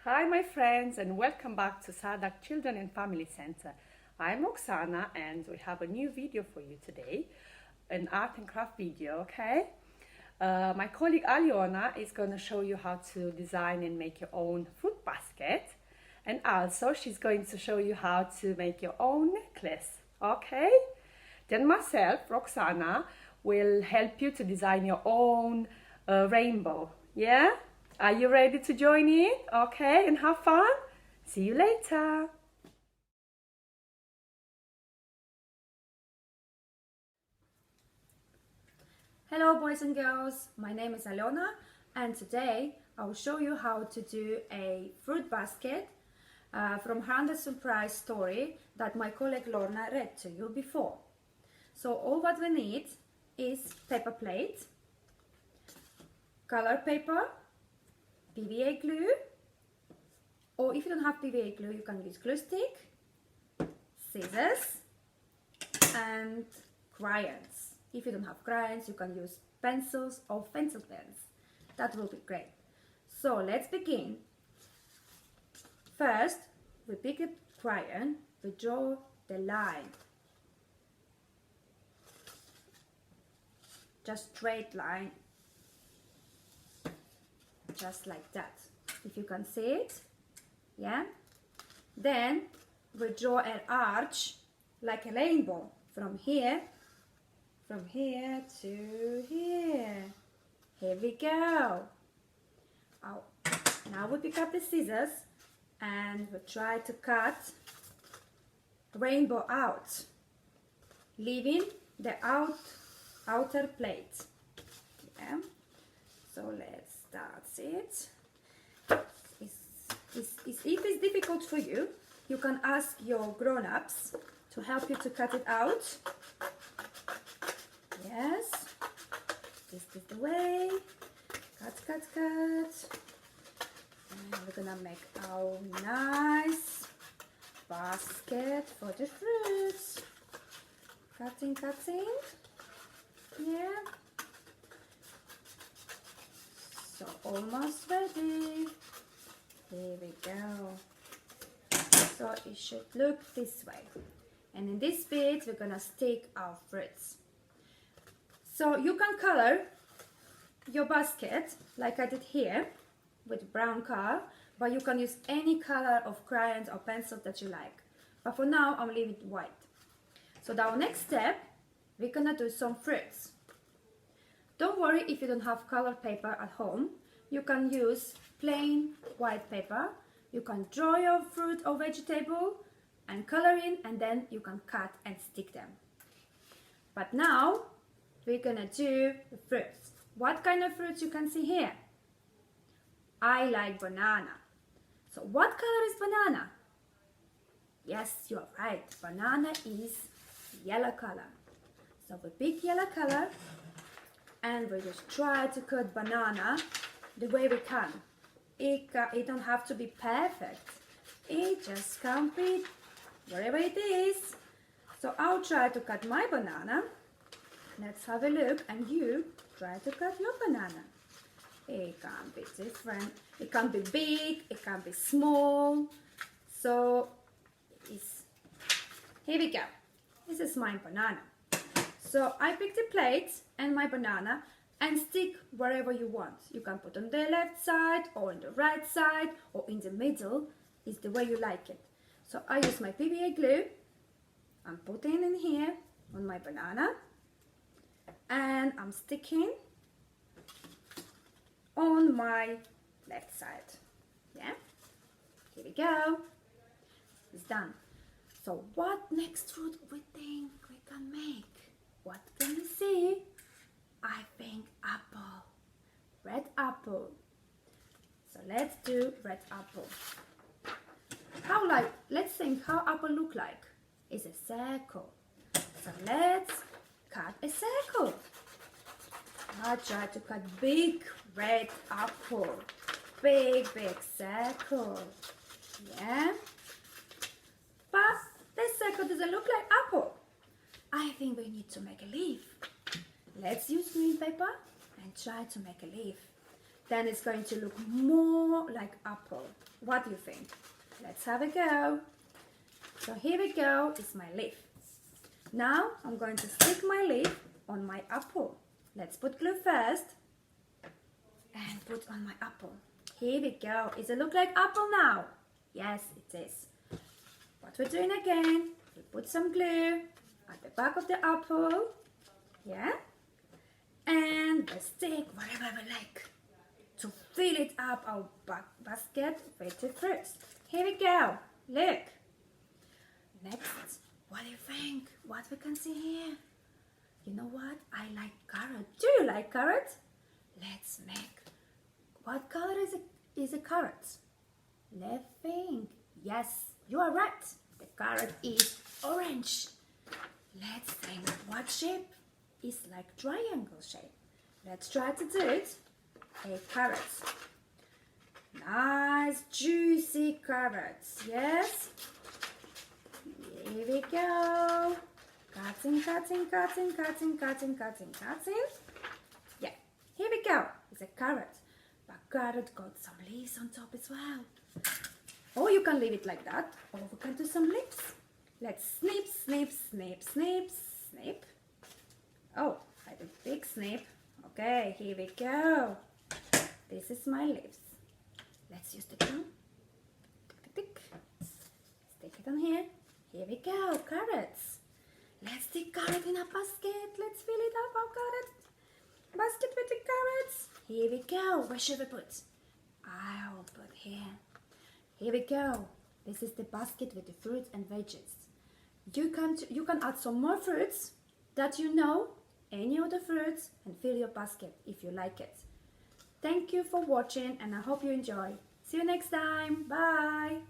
Hi my friends and welcome back to Southwark Children and Family Center. I'm Roxana and we have a new video for you today, an art and craft video, okay? My colleague Aljona is going to show you how to design and make your own fruit basket, and also she's going to show you how to make your own necklace, okay? Then myself, Roxana, will help you to design your own rainbow, yeah? Are you ready to join in? Okay, and have fun? See you later. Hello boys and girls, my name is Aljona and today I will show you how to do a fruit basket from 100 Surprise story that my colleague Lorna read to you before. So all what we need is paper plate, color paper, PVA glue, or if you don't have PVA glue you can use glue stick, scissors and crayons. If you don't have crayons you can use pencils or pencil pens. That will be great. So let's begin. First we pick a crayon, we draw the line, just straight line, just like that, if you can see it, yeah. Then we draw an arch like a rainbow from here to here. Here we go. Oh, now we pick up the scissors and we try to cut rainbow out, leaving the outer plate. Yeah. So let's start it. If it's difficult for you, you can ask your grown-ups to help you to cut it out. Yes, this is the way. Cut. And we're gonna make our nice basket for the fruits. Cutting. Yeah. So almost ready. Here we go. So it should look this way. And in this bit we're gonna stick our fruits. So you can color your basket like I did here with brown color, but you can use any color of crayons or pencils that you like. But for now I'm leaving it white. So our next step, we're gonna do some fruits. Don't worry if you don't have colored paper at home. You can use plain white paper. You can draw your fruit or vegetable and color in, and then you can cut and stick them. But now we're gonna do the fruits. What kind of fruits you can see here? I like banana. So what color is banana? Yes, you're right. Banana is yellow color. So we pick yellow color and we just try to cut banana the way we can. It don't have to be perfect. It just can be wherever it is. So I'll try to cut my banana. Let's have a look, and you try to cut your banana. It can be different. It can be big, it can be small. So here we go. This is my banana. So I pick the plate and my banana and stick wherever you want. You can put on the left side or on the right side or in the middle. It's the way you like it. So I use my PVA glue. I'm putting in here on my banana. And I'm sticking on my left side. Yeah, here we go. It's done. So what next fruit we think we can make? What can you see? I think apple. Red apple. So let's do red apple. Let's think how apple look like. It's a circle. So let's cut a circle. I try to cut big red apple. Big circle. Yeah. But this circle doesn't look like apple. I think we need to make a leaf. Let's use green paper and try to make a leaf. Then it's going to look more like apple. What do you think? Let's have a go. So here we go, is my leaf. Now I'm going to stick my leaf on my apple. Let's put glue first and put on my apple. Here we go. Does it look like apple now? Yes, it is. What we're doing again, we put some glue at the back of the apple. Yeah? And we stick whatever we like to fill it up our basket with the fruits. Here we go. Look. Next, what do you think? What we can see here? You know what? I like carrot. Do you like carrot? Let's make. What color is a carrot? Let's think. Yes, you are right. The carrot is orange. Let's think. What shape is like triangle shape? Let's try to do it. A carrot. Nice juicy carrots. Yes. Here we go. Cutting, cutting, cutting, cutting, cutting, cutting, cutting. Yeah, here we go. It's a carrot. But carrot got some leaves on top as well. Or you can leave it like that. Or we can do some leaves. Let's snip, snip, snip, snip, snip. Oh, I did a big snip. Okay, here we go. This is my leaves. Let's use the glue. Tick, tick, tick. Stick it on here. Here we go, carrots. Let's stick carrot in a basket. Let's fill it up, our carrot basket with the carrots. Here we go. Where should we put? I'll put here. Here we go. This is the basket with the fruits and veggies. You can add some more fruits that you know, any of the fruits, and fill your basket if you like it. Thank you for watching and I hope you enjoy. See you next time. Bye.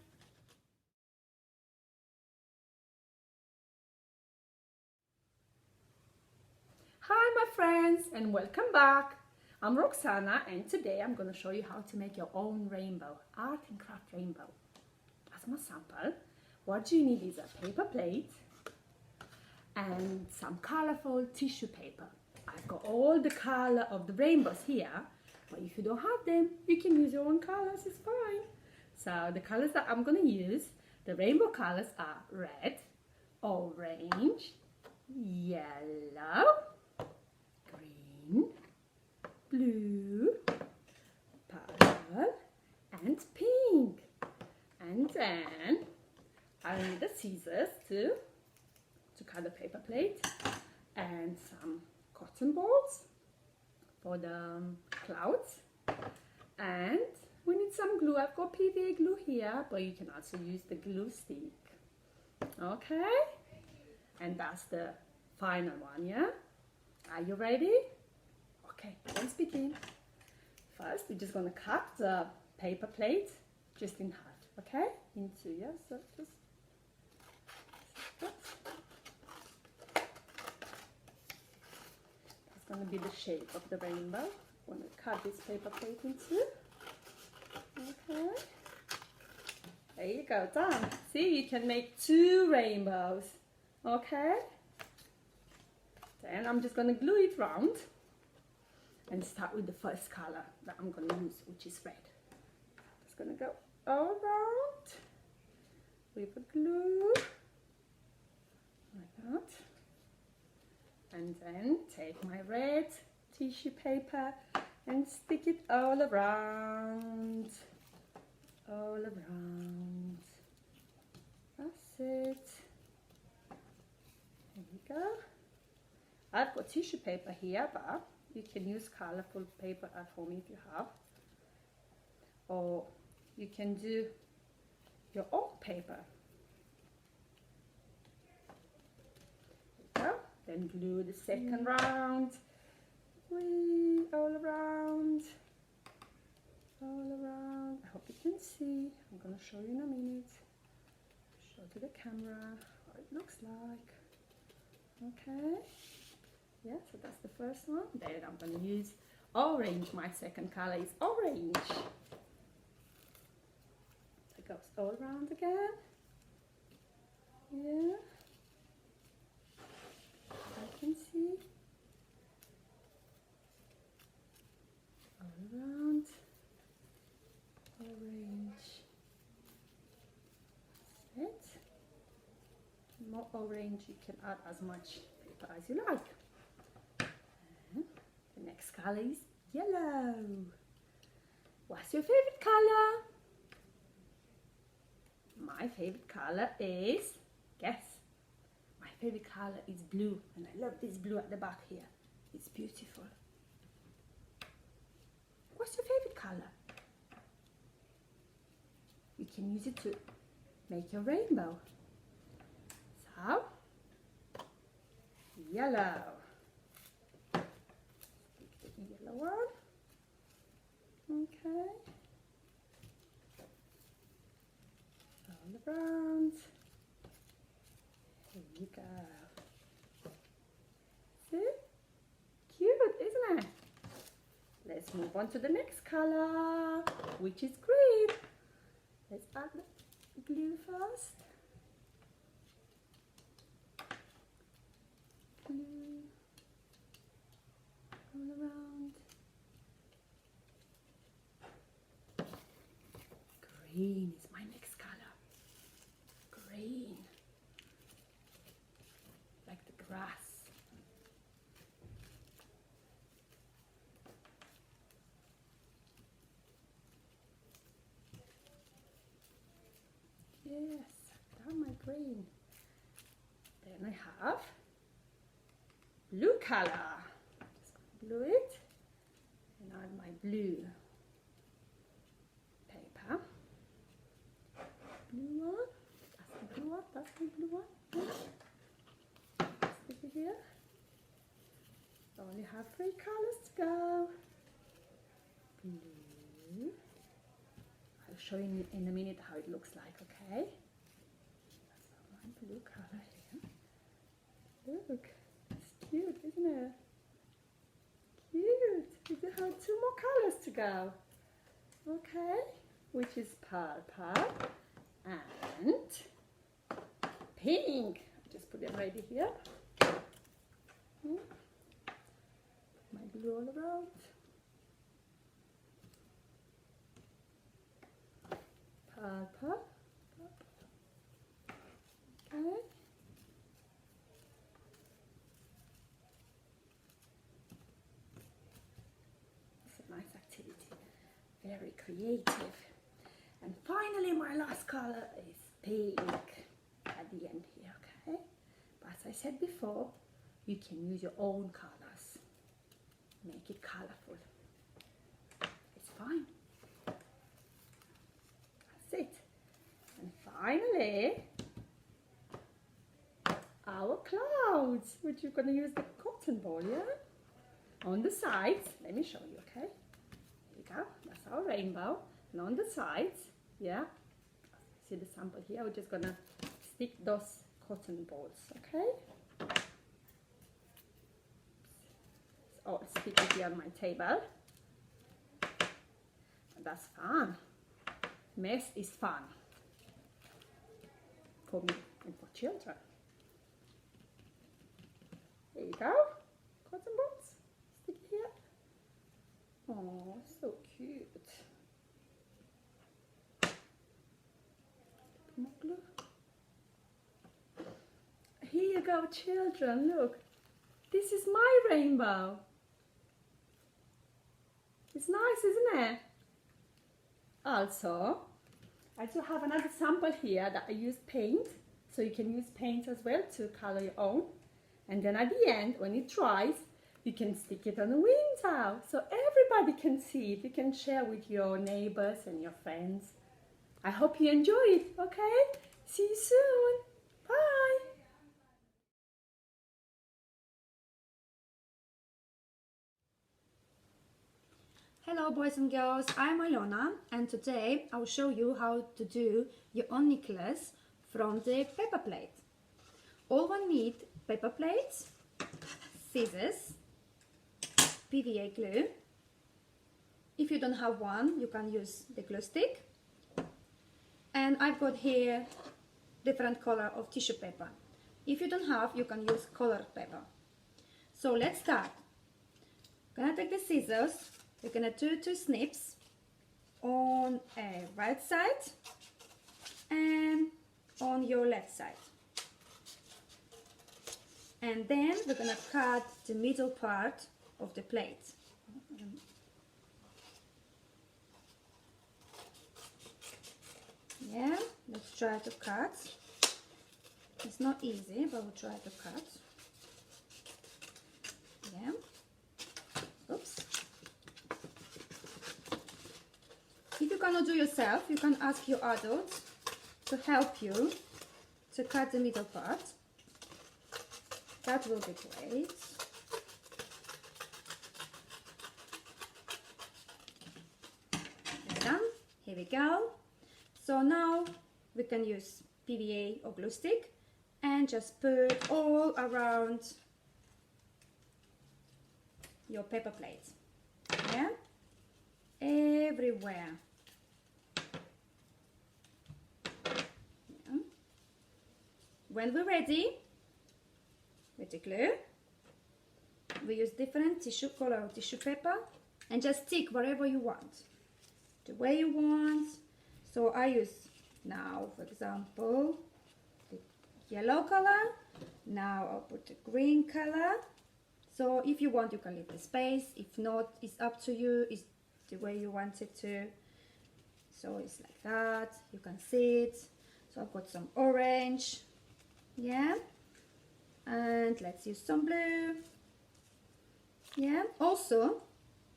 Hi my friends and welcome back. I'm Roxana and today I'm going to show you how to make your own rainbow, art and craft rainbow. As my sample, what you need is a paper plate and some colorful tissue paper. I've got all the color of the rainbows here, but if you don't have them, you can use your own colors, it's fine. So the colors that I'm going to use, the rainbow colors are red, orange, yellow, green, blue, purple and pink. And then I need the scissors to cut the paper plate and some cotton balls for the clouds, and we need some glue. I've got PVA glue here, but you can also use the glue stick. Okay, and that's the final one. Yeah, are you ready? Okay, let's begin. First we're just going to cut the paper plate just in half, okay, into, yeah, so just that's going to be the shape of the rainbow. I'm going to cut this paper plate into. Okay, there you go, done. See, you can make 2 rainbows. Okay, then I'm just going to glue it round and start with the first color that I'm going to use, which is red. Just going to go all around with the glue like that, and then take my red tissue paper and stick it all around, that's it. There you go. I've got tissue paper here, but you can use colorful paper at home if you have, or you can do your own paper. There you go. Then glue the second round. All around. I hope you can see. I'm going to show you in a minute. Show to the camera what it looks like. Okay. Yeah, so that's the first one. Then I'm going to use orange. My second color is orange. It goes all around again. Yeah. I can see. All around. Orange. orange, you can add as much paper as you like. And the next color is yellow. What's your favorite color? My favorite color is, guess. My favorite color is blue, and I love this blue at the back here. It's beautiful. What's your favorite color? You can use it to make your rainbow. So, yellow. Take the yellow one. Okay. All around. Here you go. See? Cute, isn't it? Let's move on to the next color, which is green. Let's add the glue first. Glue all around. Green is my next color. Green. Like the grass. Yes, I've done my green. Then I have blue color. Just glue it and add my blue paper. Blue one. That's the blue one. That's the blue one. Yeah. Stick it here. I only have 3 colors to go. Blue. I'll show you in a minute how it looks like, okay? That's my blue color here. Look, it's cute, isn't it? Cute. We still have 2 more colors to go. Okay, which is purple and pink. Just put them ready here. My blue all around. Purple. Okay. It's a nice activity. Very creative. And finally, my last color is pink at the end here, okay? But as I said before, you can use your own colors. Make it colorful. It's fine. That's it. And finally, our clouds, which you're going to use the cotton ball, yeah? On the sides, let me show you, okay? Here you go. That's our rainbow. And on the sides, yeah, see the sample here, we're just gonna stick those cotton balls, okay? So I'll stick it here on my table. And that's fun. Mess is fun. For me and for children. There you go. Cotton balls. Stick it here. Oh, so cute. Here you go, children, look. This is my rainbow. It's nice, isn't it? Also, I do have another sample here that I use paint. So you can use paint as well to color your own. And then at the end, when it dries, you can stick it on the window. So everybody can see it. You can share with your neighbors and your friends. I hope you enjoy it, okay? See you soon. Bye. Hello boys and girls, I'm Aljona and today I'll show you how to do your own necklace from the paper plate. All we need: paper plates, scissors, PVA glue. If you don't have one, you can use the glue stick. And I've got here different color of tissue paper. If you don't have, you can use colored paper. So let's start. I'm gonna take the scissors. We're gonna do 2 snips on a right side and on your left side. And then we're gonna cut the middle part of the plate. Yeah, let's try to cut. It's not easy, but we'll try to cut. Yeah. Oops. If you cannot do yourself, you can ask your adults to help you to cut the middle part. That will be great. Done. Here we go. So now we can use PVA or glue stick and just put all around your paper plate. Yeah? Everywhere. Yeah. When we're ready with the glue, we use different color tissue paper and just stick wherever you want, the way you want. So I use now, for example, the yellow color. Now I'll put the green color. So if you want, you can leave the space. If not, it's up to you. It's the way you want it to. So it's like that. You can see it. So I've got some orange. Yeah. And let's use some blue. Yeah. Also,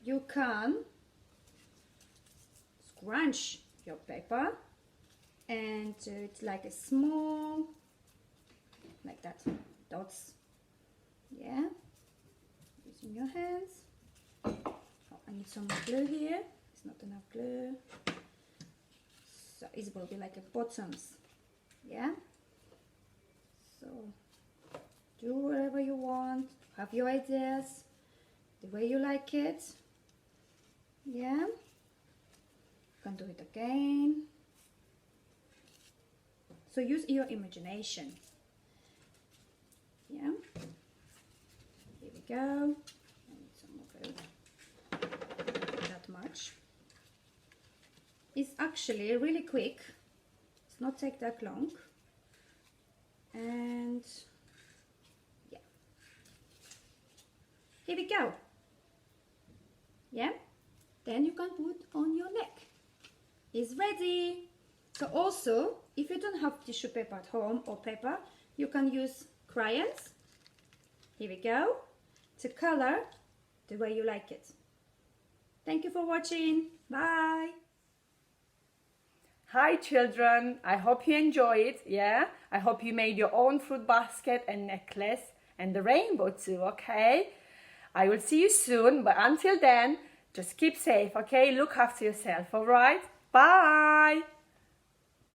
you can scrunch your paper and it's like a small, like that, dots. Yeah. Using your hands. Oh, I need some more glue here. It's not enough glue. So it will be like a bottoms. Yeah. So do whatever you want. Have your ideas the way you like it. Yeah. You can do it again. So use your imagination. Yeah. Here we go. I need some more glue. That much. It's actually really quick. It's not take that long. And yeah. Here we go. Yeah. Then you can put on your neck. It's ready. So also, if you don't have tissue paper at home or paper, you can use crayons. Here we go. To color the way you like it. Thank you for watching. Bye. Hi children, I hope you enjoy it, yeah? I hope you made your own fruit basket and necklace and the rainbow too, okay? I will see you soon, but until then, just keep safe, okay? Look after yourself, alright? Bye!